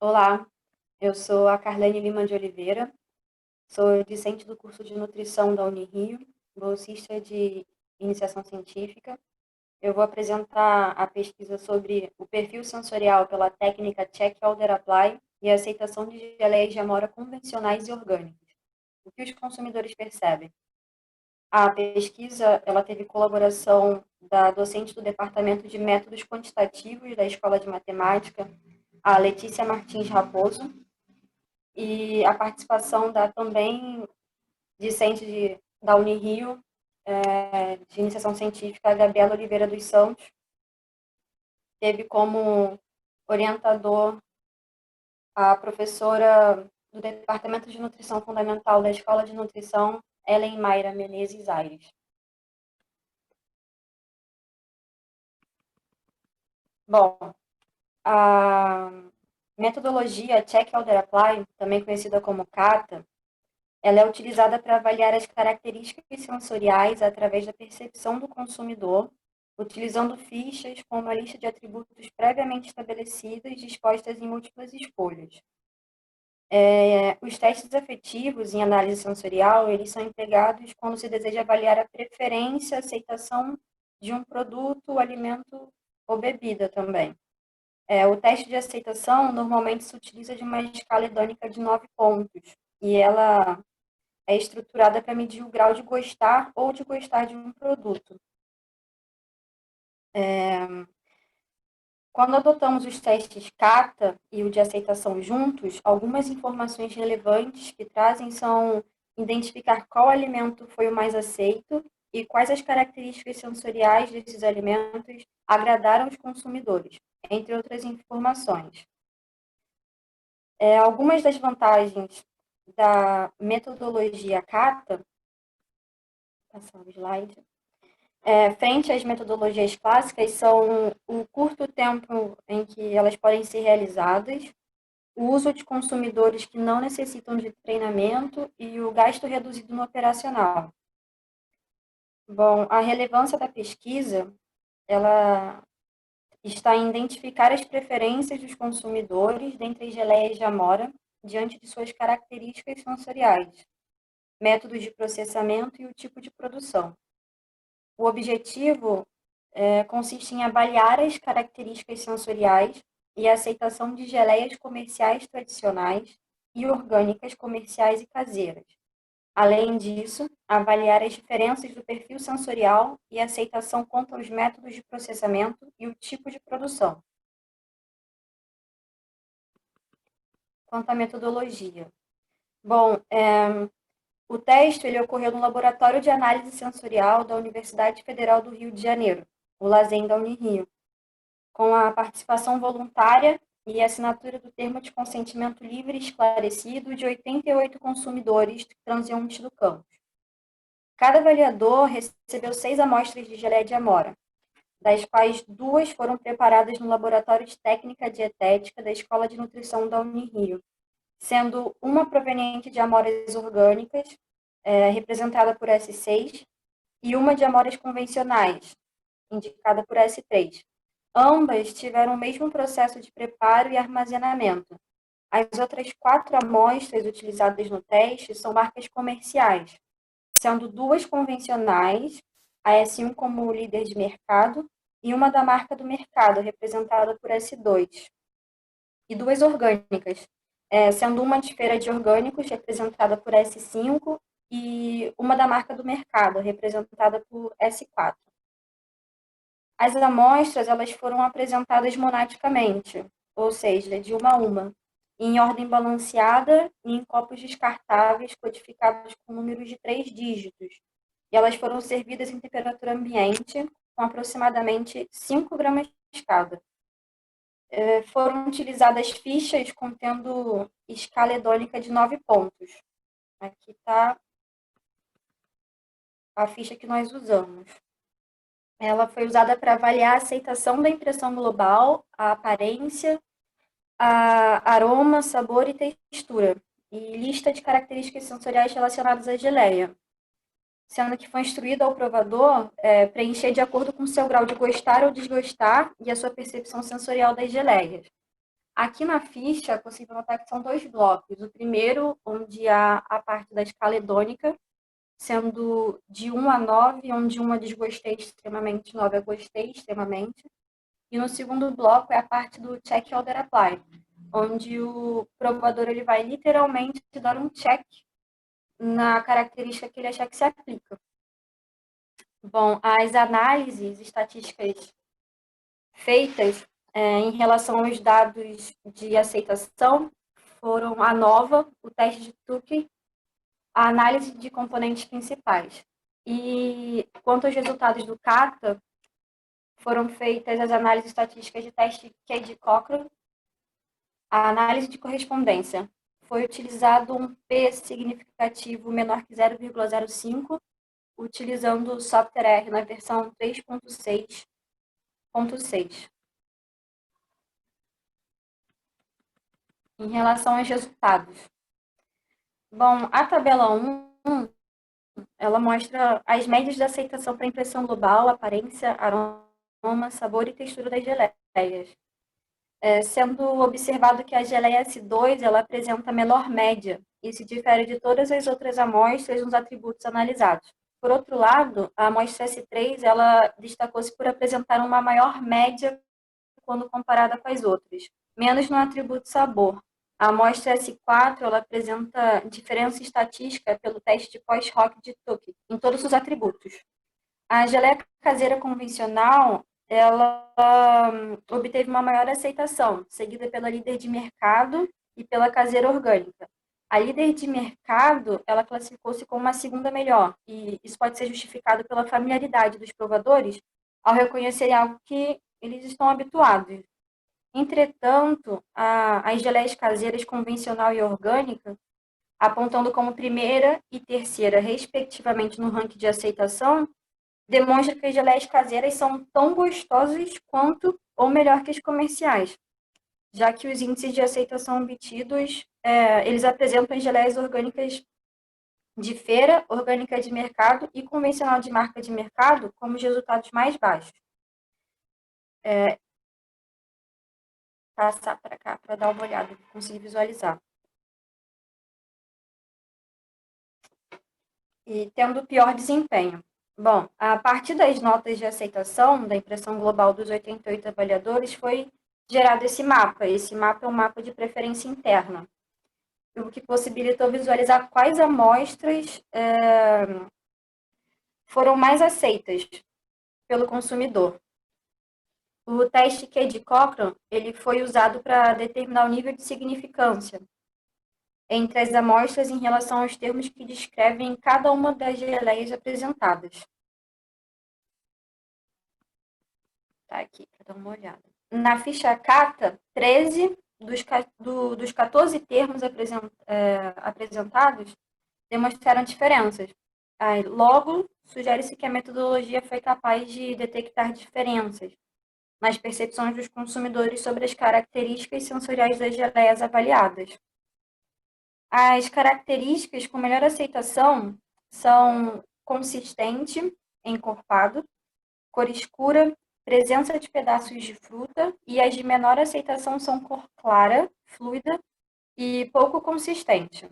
Olá, eu sou a Carlene Lima de Oliveira, sou discente do curso de nutrição da Unirio, bolsista de iniciação científica. Eu vou apresentar a pesquisa sobre o perfil sensorial pela técnica Check-Holder-Apply e a aceitação de geleias de amora convencionais e orgânicas. O que os consumidores percebem? A pesquisa ela teve colaboração da docente do Departamento de Métodos Quantitativos da Escola de Matemática, a Letícia Martins Raposo, e a participação da também discente da Unirio, de iniciação científica, a Gabriela Oliveira dos Santos, teve como orientador a professora do Departamento de Nutrição Fundamental da Escola de Nutrição, Ellen Mayra Menezes Aires. Bom, a metodologia Check-Holder-Apply, também conhecida como CATA, ela é utilizada para avaliar as características sensoriais através da percepção do consumidor, utilizando fichas com uma lista de atributos previamente estabelecidas dispostas em múltiplas escolhas. Os testes afetivos em análise sensorial, eles são empregados quando se deseja avaliar a preferência, a aceitação de um produto, alimento ou bebida também. O teste de aceitação normalmente se utiliza de uma escala hedônica de 9 pontos, e ela é estruturada para medir o grau de gostar ou de gostar de um produto. Quando adotamos os testes CATA e o de aceitação juntos, algumas informações relevantes que trazem são identificar qual alimento foi o mais aceito e quais as características sensoriais desses alimentos agradaram os consumidores, entre outras informações. Algumas das vantagens da metodologia CATA, passar o slide, frente às metodologias clássicas, são o curto tempo em que elas podem ser realizadas, o uso de consumidores que não necessitam de treinamento e o gasto reduzido no operacional. Bom, a relevância da pesquisa, ela está em identificar as preferências dos consumidores dentre as geleias de amora diante de suas características sensoriais, métodos de processamento e o tipo de produção. O objetivo consiste em avaliar as características sensoriais e a aceitação de geleias comerciais tradicionais e orgânicas comerciais e caseiras. Além disso, avaliar as diferenças do perfil sensorial e a aceitação quanto aos métodos de processamento e o tipo de produção. Quanto à metodologia. Bom, o teste ele ocorreu no Laboratório de Análise Sensorial da Universidade Federal do Rio de Janeiro, o LASEN da Unirio, com a participação voluntária e assinatura do termo de consentimento livre e esclarecido de 88 consumidores transeuntes do campus. Cada avaliador recebeu 6 amostras de geleia de amora, das quais 2 foram preparadas no Laboratório de Técnica Dietética da Escola de Nutrição da Unirio, sendo uma proveniente de amoras orgânicas, representada por S6, e uma de amoras convencionais, indicada por S3. Ambas tiveram o mesmo processo de preparo e armazenamento. As outras 4 amostras utilizadas no teste são marcas comerciais, sendo 2 convencionais, a S1 como líder de mercado, e uma da marca do mercado, representada por S2. E 2 orgânicas, sendo uma de feira de orgânicos, representada por S5, e uma da marca do mercado, representada por S4. As amostras elas foram apresentadas monaticamente, ou seja, de uma a uma, em ordem balanceada e em copos descartáveis codificados com números de 3 dígitos. E elas foram servidas em temperatura ambiente, com aproximadamente 5 gramas cada. Foram utilizadas fichas contendo escala hedônica de 9 pontos. Aqui está a ficha que nós usamos. Ela foi usada para avaliar a aceitação da impressão global, a aparência, a aroma, sabor e textura, e lista de características sensoriais relacionadas à geleia, sendo que foi instruído ao provador preencher de acordo com seu grau de gostar ou desgostar e a sua percepção sensorial das geleias. Aqui na ficha, é possível notar que são dois blocos. O primeiro, onde há a parte da escala hedônica, sendo de 1 a 9, onde 1 é desgostei extremamente, 9 é gostei extremamente. E no segundo bloco é a parte do check order apply, onde o provador ele vai literalmente dar um check na característica que ele achar que se aplica. Bom, as análises estatísticas feitas em relação aos dados de aceitação foram a nova, o teste de Tukey, a análise de componentes principais. E quanto aos resultados do CATA, foram feitas as análises estatísticas de teste Cade-Cochrane, a análise de correspondência. Foi utilizado um P significativo menor que 0,05, utilizando o software R na versão 3.6.6. Em relação aos resultados. Bom, a tabela 1, ela mostra as médias de aceitação para impressão global, aparência, aroma, sabor e textura das geleias. Sendo observado que a geleia S2 ela apresenta menor média e se difere de todas as outras amostras nos atributos analisados. Por outro lado, a amostra S3 ela destacou-se por apresentar uma maior média quando comparada com as outras, menos no atributo sabor. A amostra S4 ela apresenta diferença estatística pelo teste pós-hoc de Tukey em todos os atributos. A geleia caseira convencional ela obteve uma maior aceitação, seguida pela líder de mercado e pela caseira orgânica. A líder de mercado, ela classificou-se como uma segunda melhor, e isso pode ser justificado pela familiaridade dos provadores ao reconhecerem algo que eles estão habituados. Entretanto, as geleias caseiras convencional e orgânica, apontando como primeira e terceira, respectivamente, no ranking de aceitação, demonstra que as geleias caseiras são tão gostosas quanto ou melhor que as comerciais, já que os índices de aceitação obtidos, eles apresentam as geleias orgânicas de feira, orgânica de mercado e convencional de marca de mercado como os resultados mais baixos. Passar para cá para dar uma olhada, conseguir visualizar. E tendo pior desempenho. Bom, a partir das notas de aceitação da impressão global dos 88 avaliadores foi gerado esse mapa. Esse mapa é um mapa de preferência interna, o que possibilitou visualizar quais amostras foram mais aceitas pelo consumidor. O teste Cade-Cochrane ele foi usado para determinar o nível de significância entre as amostras em relação aos termos que descrevem cada uma das geleias apresentadas. Tá aqui, para dar uma olhada. Na ficha CATA, 13 dos 14 termos apresentados demonstraram diferenças. Logo, sugere-se que a metodologia foi capaz de detectar diferenças nas percepções dos consumidores sobre as características sensoriais das geleias avaliadas. As características com melhor aceitação são consistente, encorpado, cor escura, presença de pedaços de fruta, e as de menor aceitação são cor clara, fluida e pouco consistente.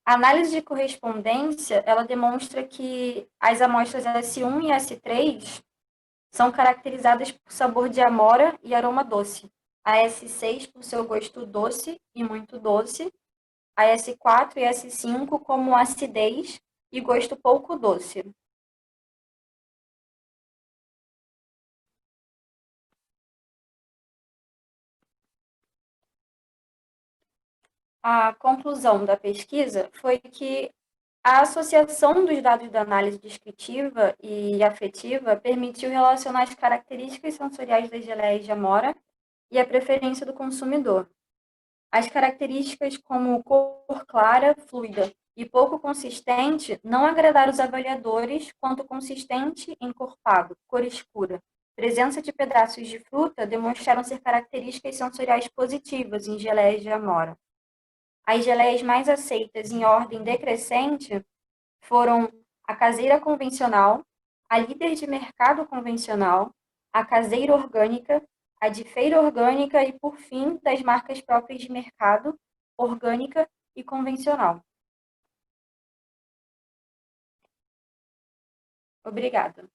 A análise de correspondência, ela demonstra que as amostras S1 e S3 são caracterizadas por sabor de amora e aroma doce. A S6 por seu gosto doce e muito doce. A S4 e S5 como acidez e gosto pouco doce. A conclusão da pesquisa foi que a associação dos dados da análise descritiva e afetiva permitiu relacionar as características sensoriais das geleias de amora e a preferência do consumidor. As características como cor clara, fluida e pouco consistente não agradaram os avaliadores, quanto consistente, encorpado, cor escura, presença de pedaços de fruta demonstraram ser características sensoriais positivas em geleias de amora. As geleias mais aceitas em ordem decrescente foram a caseira convencional, a líder de mercado convencional, a caseira orgânica, a de feira orgânica e, por fim, das marcas próprias de mercado, orgânica e convencional. Obrigada.